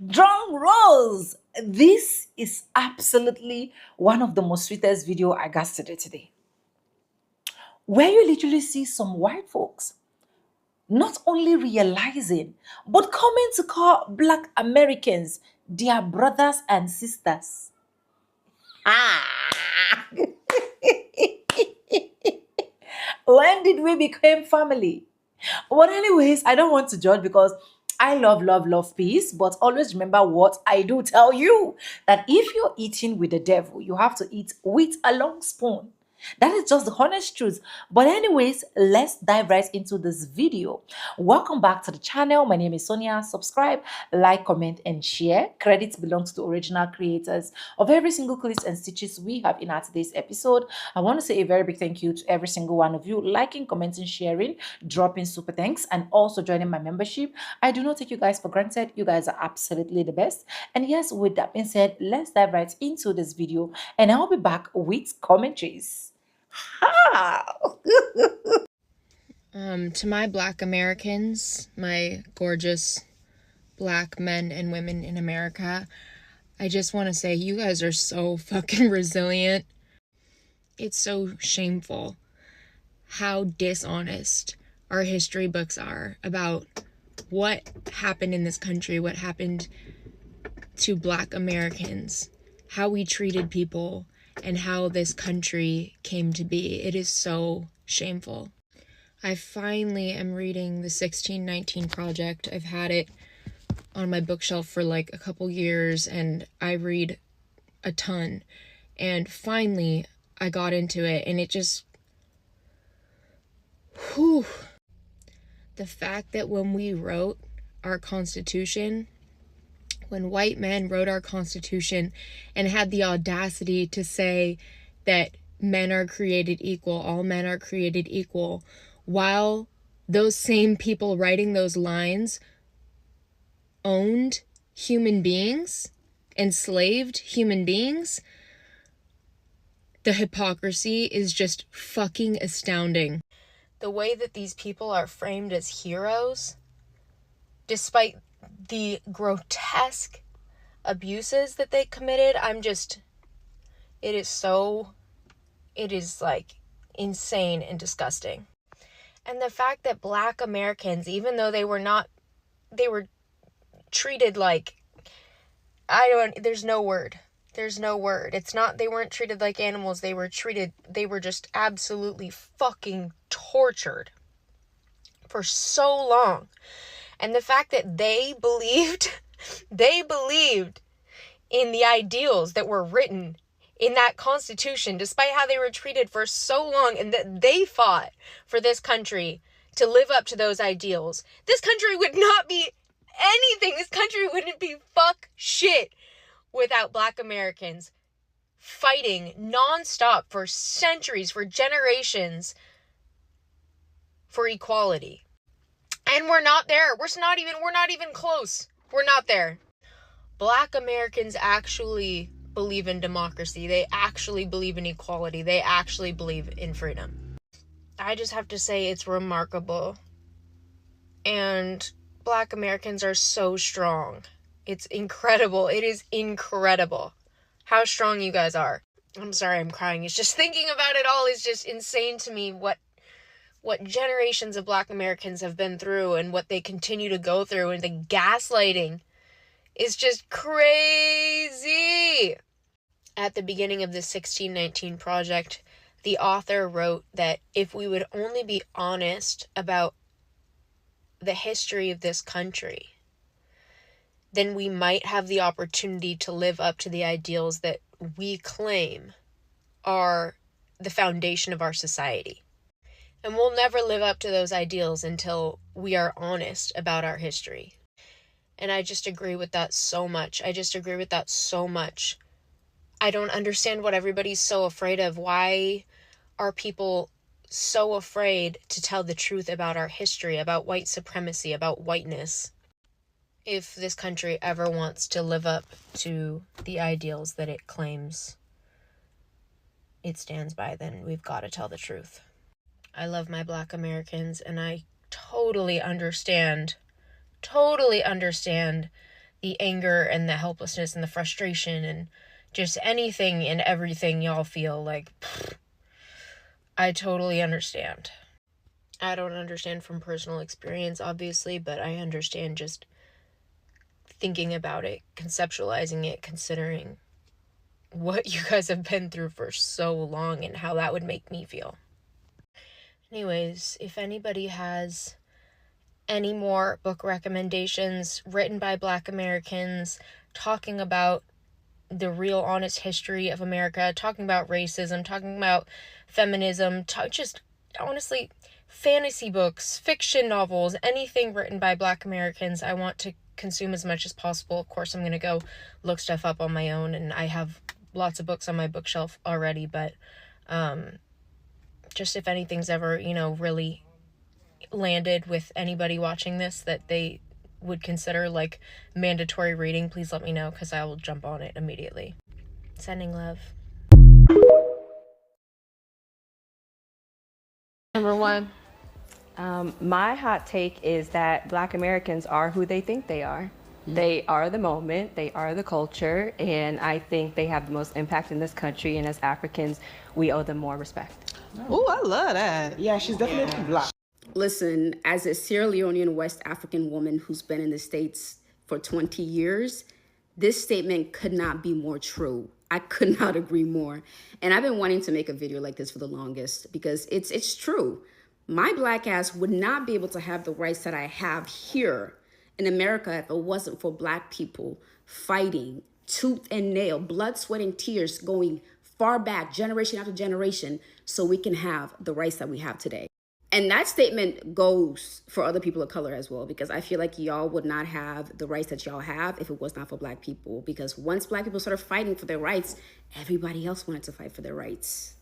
Drum rolls. This is absolutely one of the most sweetest video I got today. Where you literally see some white folks not only realizing, but coming to call Black Americans their brothers and sisters. Ah! When did we become family? But anyways, I don't want to judge because I love peace. But always remember what I do tell you, that if you're eating with the devil, you have to eat with a long spoon. That is just the honest truth. But anyways, let's dive right into this video. Welcome back to the channel. My name is Sonia. Subscribe, like, comment, and share. Credits belong to the original creators of every single clips and stitches we have in our today's episode. I want to say a very big thank you to every single one of you liking, commenting, sharing, dropping super thanks, and also joining my membership. I do not take you guys for granted. You guys are absolutely the best. And yes, with that being said, let's dive right into this video, and I'll be back with commentaries. To my Black Americans, my gorgeous Black men and women in America, I just want to say you guys are so fucking resilient. It's so shameful how dishonest our history books are about what happened in this country, what happened to Black Americans, how we treated people, and how this country came to be. It is so shameful. I finally am reading the 1619 Project. I've had it on my bookshelf for like a couple years, and I read a ton. And finally, I got into it, and it just... whew. The fact that when we wrote our Constitution, when white men wrote our Constitution and had the audacity to say that men are created equal, all men are created equal, while those same people writing those lines owned human beings, enslaved human beings, the hypocrisy is just fucking astounding. The way that these people are framed as heroes, despite the grotesque abuses that they committed, it is like insane and disgusting. And the fact that Black Americans, even though they were treated like, there's no word. It's not, they weren't treated like animals. They were just absolutely fucking tortured for so long. And the fact that they believed in the ideals that were written in that Constitution, despite how they were treated for so long, and that they fought for this country to live up to those ideals. This country would not be anything. This country wouldn't be fuck shit without Black Americans fighting nonstop for centuries, for generations, for equality. And we're not there. We're not even close. We're not there. Black Americans actually believe in democracy. They actually believe in equality. They actually believe in freedom. I just have to say it's remarkable. And Black Americans are so strong. It's incredible. It is incredible how strong you guys are. I'm sorry I'm crying. It's just thinking about it all is just insane to me, what generations of Black Americans have been through and what they continue to go through, and the gaslighting is just crazy. At the beginning of the 1619 Project, the author wrote that if we would only be honest about the history of this country, then we might have the opportunity to live up to the ideals that we claim are the foundation of our society. And we'll never live up to those ideals until we are honest about our history. And I just agree with that so much. I don't understand what everybody's so afraid of. Why are people so afraid to tell the truth about our history, about white supremacy, about whiteness? If this country ever wants to live up to the ideals that it claims it stands by, then we've got to tell the truth. I love my Black Americans, and I totally understand the anger and the helplessness and the frustration and just anything and everything y'all feel. Like, I totally understand. I don't understand from personal experience, obviously, but I understand just thinking about it, conceptualizing it, considering what you guys have been through for so long and how that would make me feel. Anyways, if anybody has any more book recommendations written by Black Americans talking about the real honest history of America, talking about racism, talking about feminism, just honestly fantasy books, fiction novels, anything written by Black Americans, I want to consume as much as possible. Of course, I'm going to go look stuff up on my own, and I have lots of books on my bookshelf already, but just if anything's ever, really landed with anybody watching this that they would consider like mandatory reading, please let me know, because I will jump on it immediately. Sending love. Number one. My hot take is that Black Americans are who they think they are. They are the moment, they are the culture, and I think they have the most impact in this country, and as Africans, we owe them more respect. Oh, I love that. Yeah, she's definitely Black. Listen, as a Sierra Leonean West African woman who's been in the States for 20 years, this statement could not be more true. I could not agree more. And I've been wanting to make a video like this for the longest because it's true. My Black ass would not be able to have the rights that I have here in America if it wasn't for Black people fighting tooth and nail, blood, sweat, and tears, going far back, generation after generation, so we can have the rights that we have today. And that statement goes for other people of color as well, because I feel like y'all would not have the rights that y'all have if it was not for Black people. Because once Black people started fighting for their rights, everybody else wanted to fight for their rights.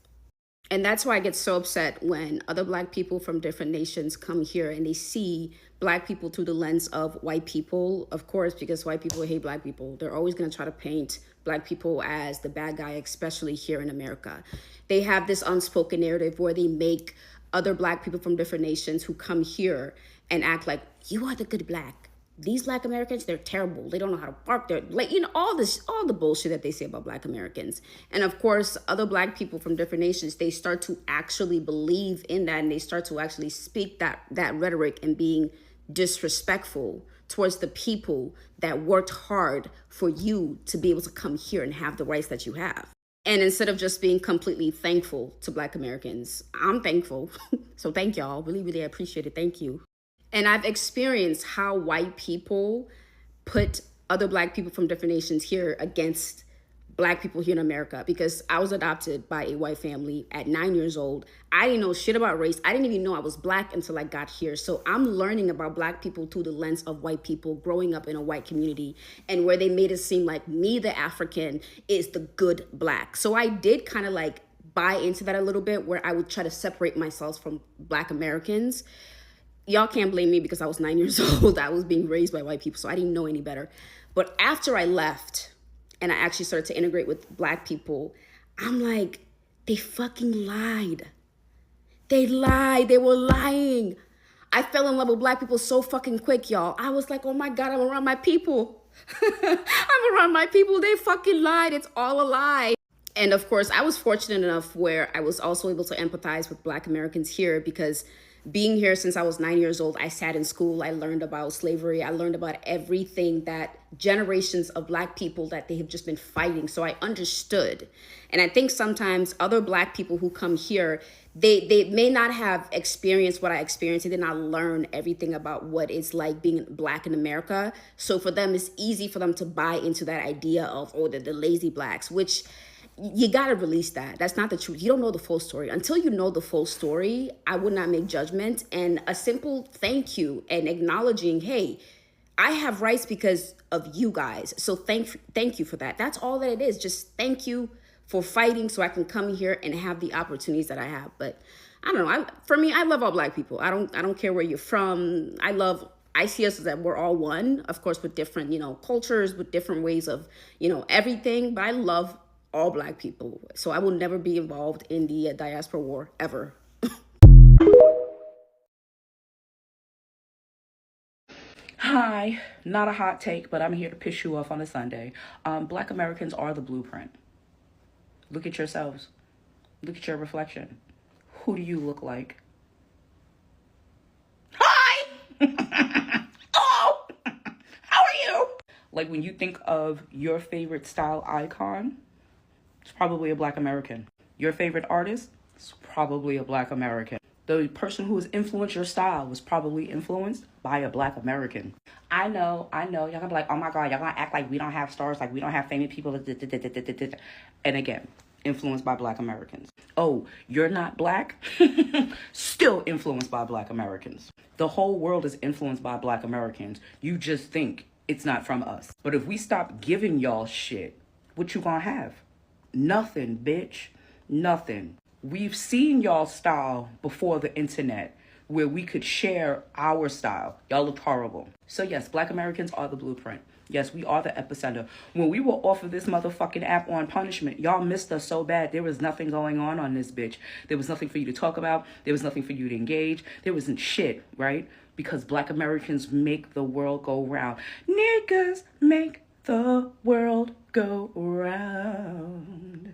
And that's why I get so upset when other Black people from different nations come here and they see Black people through the lens of white people. Of course, because white people hate Black people. They're always going to try to paint Black people as the bad guy, especially here in America. They have this unspoken narrative where they make other Black people from different nations who come here and act like, you are the good Black. These Black Americans, they're terrible. They don't know how to park. They're like, all the bullshit that they say about Black Americans. And of course, other Black people from different nations, they start to actually believe in that, and they start to actually speak that rhetoric and being disrespectful towards the people that worked hard for you to be able to come here and have the rights that you have. And instead of just being completely thankful to Black Americans, I'm thankful. So thank y'all. Really, really appreciate it. Thank you. And I've experienced how white people put other Black people from different nations here against Black people here in America, because I was adopted by a white family at 9 years old. I didn't know shit about race. I didn't even know I was Black until I got here. So I'm learning about Black people through the lens of white people growing up in a white community, and where they made it seem like me, the African, is the good Black. So I did kind of like buy into that a little bit, where I would try to separate myself from Black Americans. Y'all can't blame me because I was 9 years old. I was being raised by white people, so I didn't know any better. But after I left, and I actually started to integrate with Black people, I'm like, they fucking lied. They lied. They were lying. I fell in love with Black people so fucking quick, y'all. I was like, oh my God, I'm around my people. I'm around my people. They fucking lied. It's all a lie. And of course, I was fortunate enough where I was also able to empathize with Black Americans here, because being here since I was 9 years old, I sat in school, I learned about slavery, I learned about everything that generations of Black people that they have just been fighting. So I understood. And I think sometimes other Black people who come here, they may not have experienced what I experienced. They did not learn everything about what it's like being Black in America. So for them, it's easy for them to buy into that idea of, oh, the lazy Blacks, which you got to release that. That's not the truth. You don't know the full story. Until you know the full story, I would not make judgment. And a simple thank you and acknowledging, hey, I have rights because of you guys. So thank you for that. That's all that it is. Just thank you for fighting so I can come here and have the opportunities that I have. But I don't know. For me, I love all Black people. I don't care where you're from. I see us as that we're all one, of course, with different, cultures, with different ways of, everything. But I love all Black people. So I will never be involved in the diaspora war, ever. Hi, not a hot take, but I'm here to piss you off on a Sunday. Black Americans are the blueprint. Look at yourselves. Look at your reflection. Who do you look like? Hi! Oh! How are you? Like when you think of your favorite style icon, it's probably a Black American. Your favorite artist, it's probably a Black American. The person who has influenced your style was probably influenced by a Black American. I know. Y'all gonna be like, oh my God, y'all gonna act like we don't have stars, like we don't have famous people. And again, influenced by Black Americans. Oh, you're not Black? Still influenced by Black Americans. The whole world is influenced by Black Americans. You just think it's not from us. But if we stop giving y'all shit, what you gonna have? Nothing, bitch. Nothing. We've seen y'all style before the internet where we could share our style. Y'all looked horrible. So yes, Black Americans are the blueprint. Yes, we are the epicenter. When we were off of this motherfucking app on punishment, y'all missed us so bad. There was nothing going on this bitch. There was nothing for you to talk about. There was nothing for you to engage. There wasn't shit, right? Because Black Americans make the world go round. Niggas make the world go round.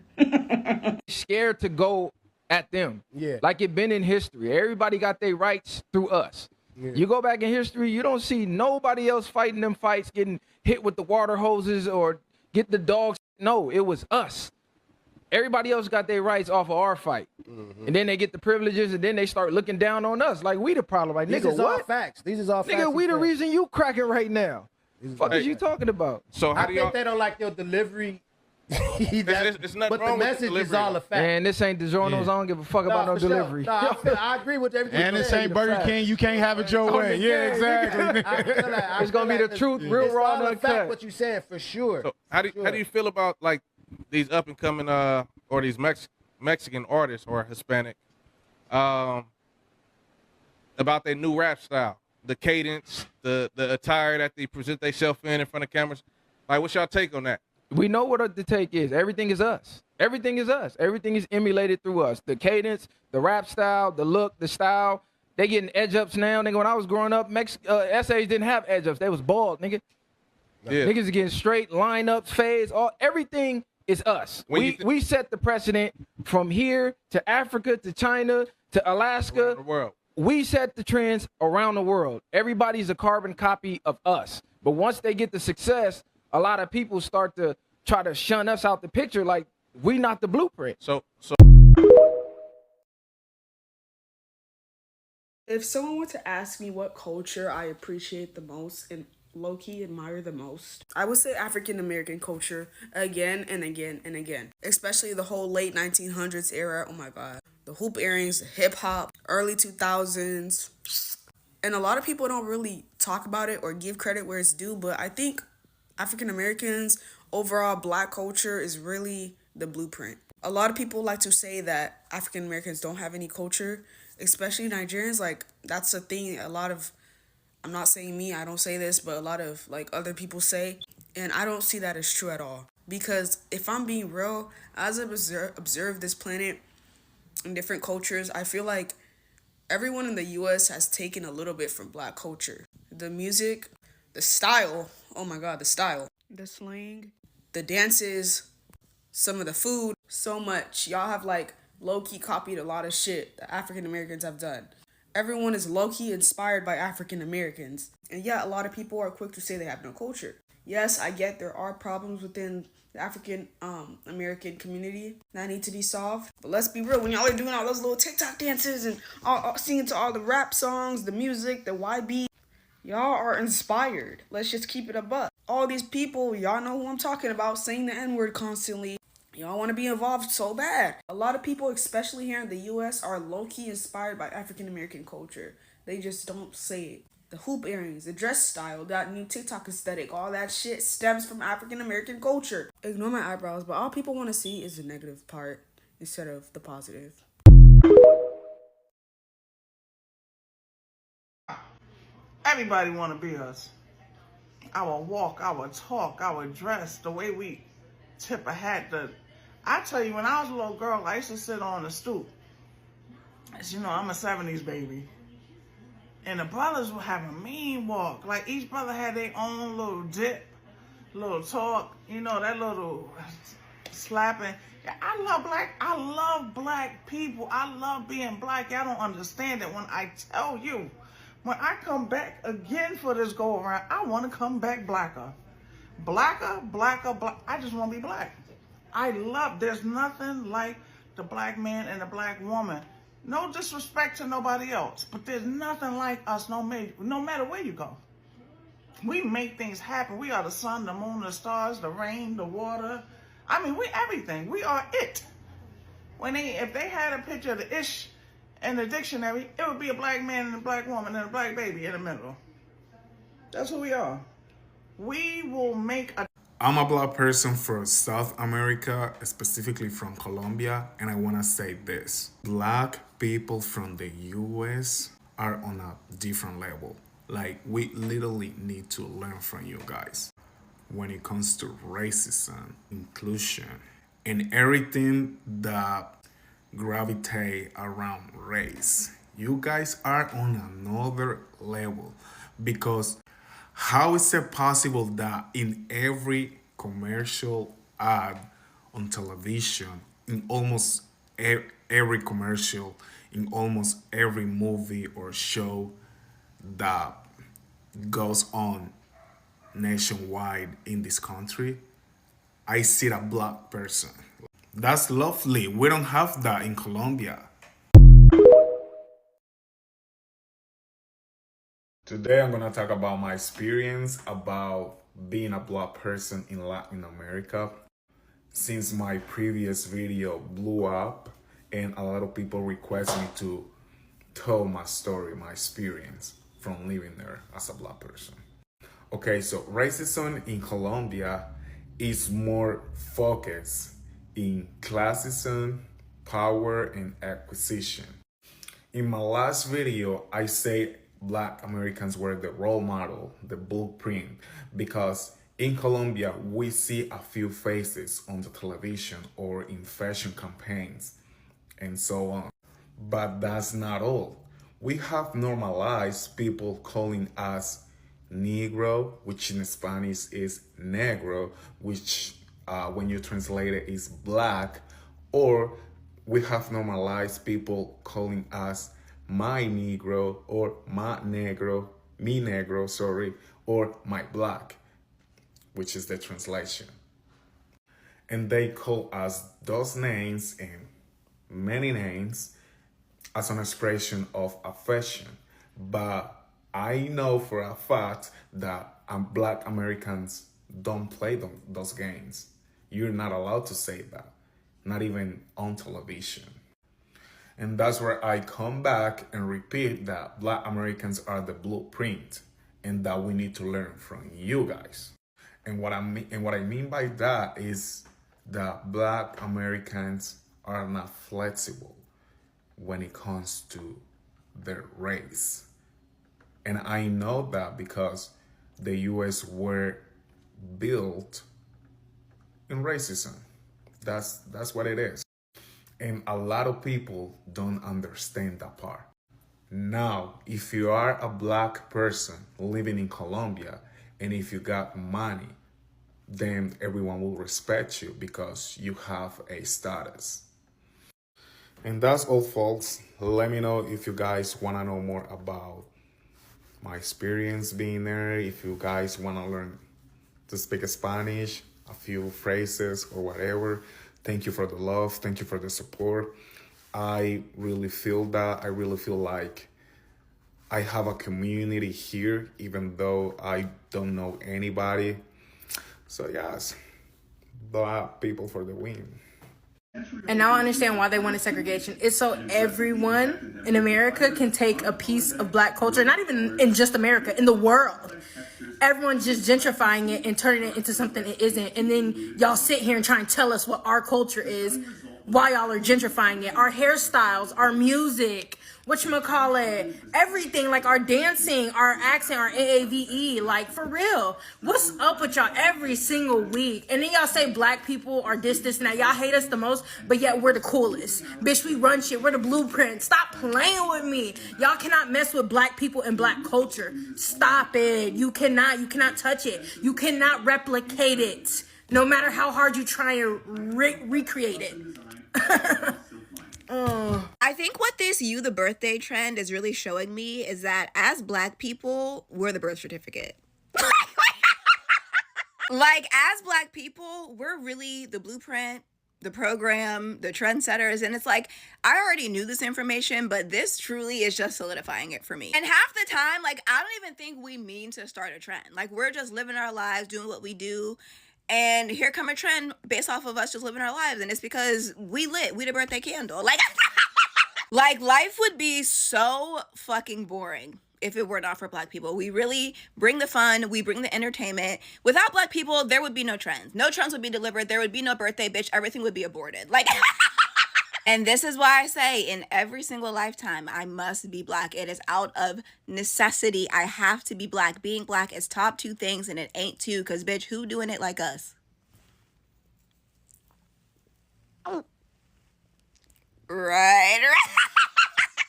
Scared to go at them. Yeah. Like it been in history. Everybody got their rights through us. Yeah. You go back in history, you don't see nobody else fighting them fights, getting hit with the water hoses or get the dogs. No, it was us. Everybody else got their rights off of our fight. Mm-hmm. And then they get the privileges and then they start looking down on us like we the problem. Like, These nigga, is all what? facts. These is all facts. Nigga, we the and facts. reason you cracking right now. Fuck is Hey. you talking about? So how I do think y'all? they don't like your delivery. It's nothing but wrong the with the message is delivery. all a fact. Man, this ain't DiGiorno's. I don't give a fuck about no for sure. delivery. No, I agree with everything. And you this said. ain't Burger King. You can't have it your On way. the Yeah, game, exactly. I feel like- It's gonna be the truth, real it's raw all and a uncut. fact what you saying for sure. So how do you feel about like these up and coming or these Mexican artists or Hispanic about their new rap style, the cadence, the attire that they present themselves in front of cameras? Like, what's y'all take on that? We know what the take is. Everything is us. Everything is us. Everything is emulated through us. The cadence, the rap style, the look, the style. They getting edge ups now. Nigga, when I was growing up, essays didn't have edge ups. They was bald, nigga. Yeah. Niggas are getting straight lineups, fades. Everything is us. We set the precedent from here to Africa to China to Alaska. Around the world. We set the trends around the world. Everybody's a carbon copy of us. But once they get the success, a lot of people start to try to shun us out the picture like we not the blueprint. So if someone were to ask me what culture I appreciate the most and low-key admire the most, I would say African American culture again and again and again. Especially the whole late 1900s era. Oh my God. The hoop earrings, the hip hop, early 2000s. And a lot of people don't really talk about it or give credit where it's due, but I think African Americans, overall Black culture is really the blueprint. A lot of people like to say that African Americans don't have any culture, especially Nigerians. Like, that's a thing a lot of, I'm not saying me, I don't say this, but a lot of like other people say, and I don't see that as true at all. Because if I'm being real, as I've observed this planet in different cultures, I feel like everyone in the US has taken a little bit from Black culture. The music, the style, oh my God, the style, the slang, the dances, some of the food, so much. Y'all have like low-key copied a lot of shit that African Americans have done. Everyone is low-key inspired by African Americans. And yeah, a lot of people are quick to say they have no culture. Yes, I get there are problems within the African American community that need to be solved. But let's be real, when y'all are doing all those little TikTok dances and all singing to all the rap songs, the music, the YB, y'all are inspired. Let's just keep it a buck. All these people, y'all know who I'm talking about, saying the N-word constantly. Y'all want to be involved so bad. A lot of people, especially here in the U.S., are low-key inspired by African-American culture. They just don't say it. The hoop earrings, the dress style, that new TikTok aesthetic, all that shit stems from African-American culture. Ignore my eyebrows, but all people want to see is the negative part instead of the positive. Everybody want to be us. Our walk, our talk, our dress, the way we tip a hat. I tell you, when I was a little girl, I used to sit on the stoop. As you know, I'm a 70s baby. And the brothers were having a mean walk. Like each brother had their own little dip, little talk, you know, that little slapping. I love black people. I love being black. Y'all don't understand it when I tell you. When I come back again for this go around, I want to come back blacker. Blacker. I just want to be black. There's nothing like the black man and the black woman. No disrespect to nobody else, but there's nothing like us no matter where you go. We make things happen. We are the sun, the moon, the stars, the rain, the water. I mean, we everything. We are it. If they had a picture of the ish in the dictionary, it would be a black man and a black woman and a black baby in the middle. That's who we are. We will make a... I'm a black person from South America, specifically from Colombia, and I want to say this. Black people from the US are on a different level. Like, we literally need to learn from you guys when it comes to racism, inclusion, and everything that gravitate around race. You guys are on another level, because how is it possible that in every commercial ad on television, in almost every commercial, in almost every movie or show that goes on nationwide in this country, I see a black person? That's lovely. We don't have that in Colombia. Today I'm gonna talk about my experience about being a black person in Latin America. Since my previous video blew up and a lot of people request me to tell my story, my experience from living there as a black person. Okay, so racism in Colombia is more focused in classism, power, and acquisition. In my last video, I say Black Americans were the role model, the blueprint, because in Colombia, we see a few faces on the television or in fashion campaigns and so on. But that's not all. We have normalized people calling us Negro, which in Spanish is negro, which when you translate it is black, or we have normalized people calling us my Negro or my negro, mi negro, sorry, or my black, which is the translation. And they call us those names and many names as an expression of affection. But I know for a fact that Black Americans don't play those games. You're not allowed to say that, not even on television. And that's where I come back and repeat that Black Americans are the blueprint and that we need to learn from you guys. And what I mean by that is that Black Americans are not flexible when it comes to their race. And I know that because the US were built in racism. That's what it is. And a lot of people don't understand that part. Now, if you are a black person living in Colombia, and if you got money, then everyone will respect you because you have a status. And that's all, folks. Let me know if you guys want to know more about my experience being there. If you guys want to learn to speak Spanish, a few phrases or whatever. Thank you for the love. Thank you for the support. I really feel that. I really feel like I have a community here, even though I don't know anybody. So yes, Black people for the win. And now I understand why they wanted segregation. It's so everyone in America can take a piece of black culture, not even in just America, in the world. Everyone's just gentrifying it and turning it into something it isn't. And then y'all sit here and try and tell us what our culture is while y'all are gentrifying it. Our hairstyles, our music, whatchamacallit, everything, like our dancing, our accent, our AAVE, like for real. What's up with y'all every single week? And then y'all say black people are this, and that. Y'all hate us the most, but yet we're the coolest. Bitch, we run shit. We're the blueprint. Stop playing with me. Y'all cannot mess with black people and black culture. Stop it. You cannot touch it. You cannot replicate it. No matter how hard you try and recreate it. I think what this you the birthday trend is really showing me is that as black people, we're the birth certificate. Like, as black people, we're really the blueprint, the program, the trendsetters. And it's like, I already knew this information, but this truly is just solidifying it for me. And half the time, like, I don't even think we mean to start a trend. Like, we're just living our lives, doing what we do. And here come a trend based off of us just living our lives. And it's because we the birthday candle. Like life would be so fucking boring if it were not for black people. We really bring the fun. We bring the entertainment. Without black people, there would be no trends. No trends would be delivered. There would be no birthday, bitch. Everything would be aborted. Like, and this is why I say in every single lifetime, I must be black. It is out of necessity. I have to be black. Being black is top 2 things, and it ain't 2, because, bitch, who doing it like us? Right.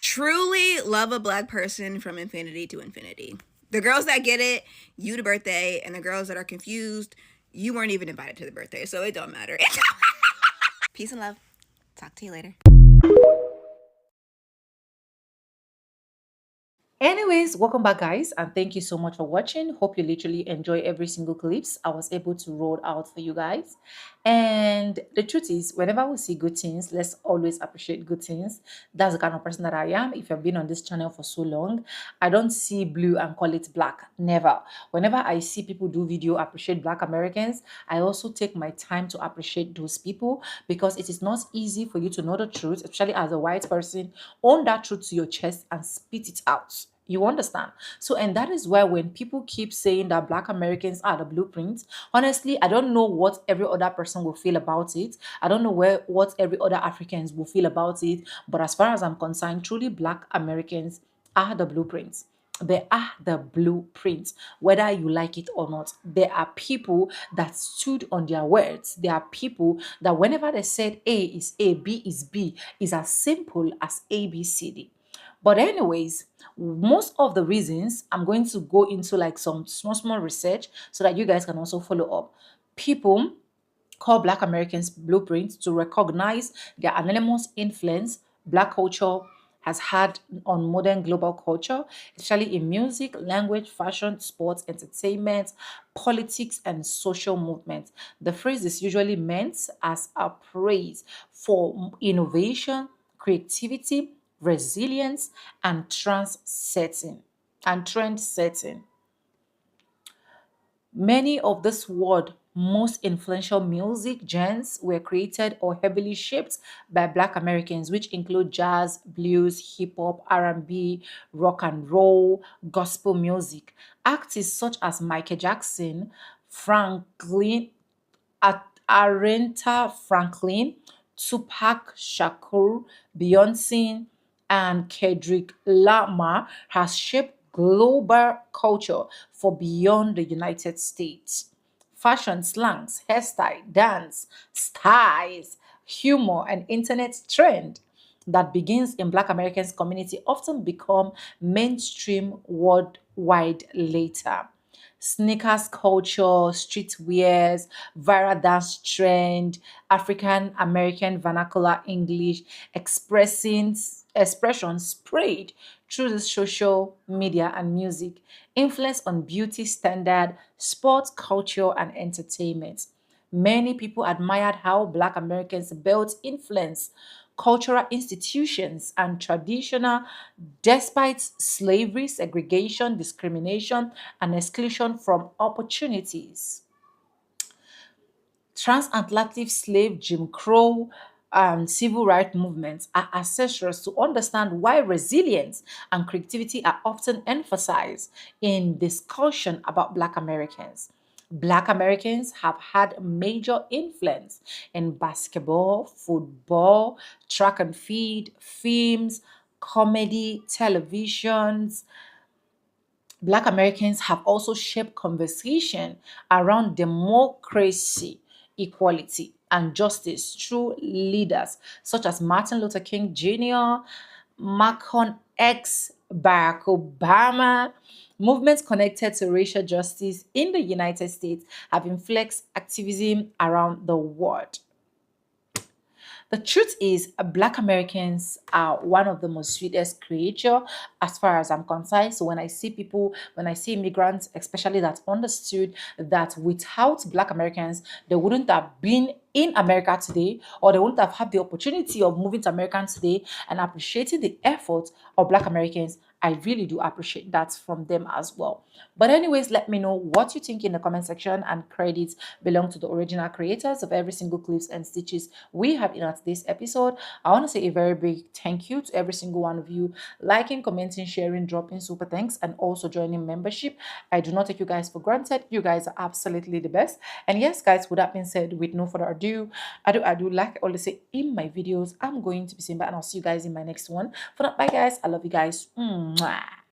Truly love a black person from infinity to infinity. The girls that get it, you the birthday, and the girls that are confused, you weren't even invited to the birthday, so it don't matter. Peace and love. Talk to you later. Anyways, welcome back, guys, and thank you so much for watching. Hope you literally enjoy every single clips I was able to roll out for you guys. And the truth is, whenever we see good things, let's always appreciate good things. That's the kind of person that I am. If you've been on this channel for so long, I don't see blue and call it black. Never. Whenever I see people do video appreciate black Americans, I also take my time to appreciate those people, because it is not easy for you to know the truth, especially as a white person. Own that truth to your chest and spit it out. You understand? So, and that is why when people keep saying that black Americans are the blueprint, honestly, I don't know what every other person will feel about it. I don't know what every other Africans will feel about it. But as far as I'm concerned, truly black Americans are the blueprints. They are the blueprint, whether you like it or not. There are people that stood on their words. There are people that whenever they said A is A, B is B, is as simple as A, B, C, D. But anyways, most of the reasons, I'm going to go into like some small research so that you guys can also follow up. People call black Americans blueprints to recognize their enormous influence black culture has had on modern global culture, especially in music, language, fashion, sports, entertainment, politics, and social movements. The phrase is usually meant as a praise for innovation, creativity, resilience, and trend setting. Many of this world most influential music genres were created or heavily shaped by black Americans, which include jazz, blues, hip hop, R&B, rock and roll, gospel music. Artists such as Michael Jackson, Franklin Aretha Franklin, Tupac Shakur, Beyonce, and Kendrick Lamar has shaped global culture for beyond the United States. Fashion, slangs, hairstyle, dance, styles, humor, and internet trend that begins in Black Americans community often become mainstream worldwide later. Sneakers culture, streetwears, viral dance trend, African American vernacular English expressions spread through the social media and music, influence on beauty standard, sports culture, and entertainment. Many people admired how Black Americans built influence, cultural institutions, and traditional despite slavery, segregation, discrimination, and exclusion from opportunities. Transatlantic slave, Jim Crow, and civil rights movements are accessories to understand why resilience and creativity are often emphasized in discussion about Black Americans. Black Americans have had major influence in basketball, football, track and field, films, comedy, televisions. Black Americans have also shaped conversation around democracy, equality, and justice through leaders such as Martin Luther King Jr., Malcolm X, Barack Obama. Movements connected to racial justice in the United States have influenced activism around the world. The truth is, Black Americans are one of the most sweetest creature as far as I'm concerned. So when I see people, when I see immigrants, especially that understood that without Black Americans, they wouldn't have been in America today, or they wouldn't have had the opportunity of moving to America today, and appreciating the effort of Black Americans. I really do appreciate that from them as well. But anyways, let me know what you think in the comment section, and credits belong to the original creators of every single clips and stitches we have in today's episode. I want to say a very big thank you to every single one of you liking, commenting, sharing, dropping super thanks, and also joining membership. I do not take you guys for granted. You guys are absolutely the best. And yes, guys, with that being said, with no further ado, I do like I always say in my videos, I'm going to be saying bye, and I'll see you guys in my next one. For now, bye guys. I love you guys. Mwah.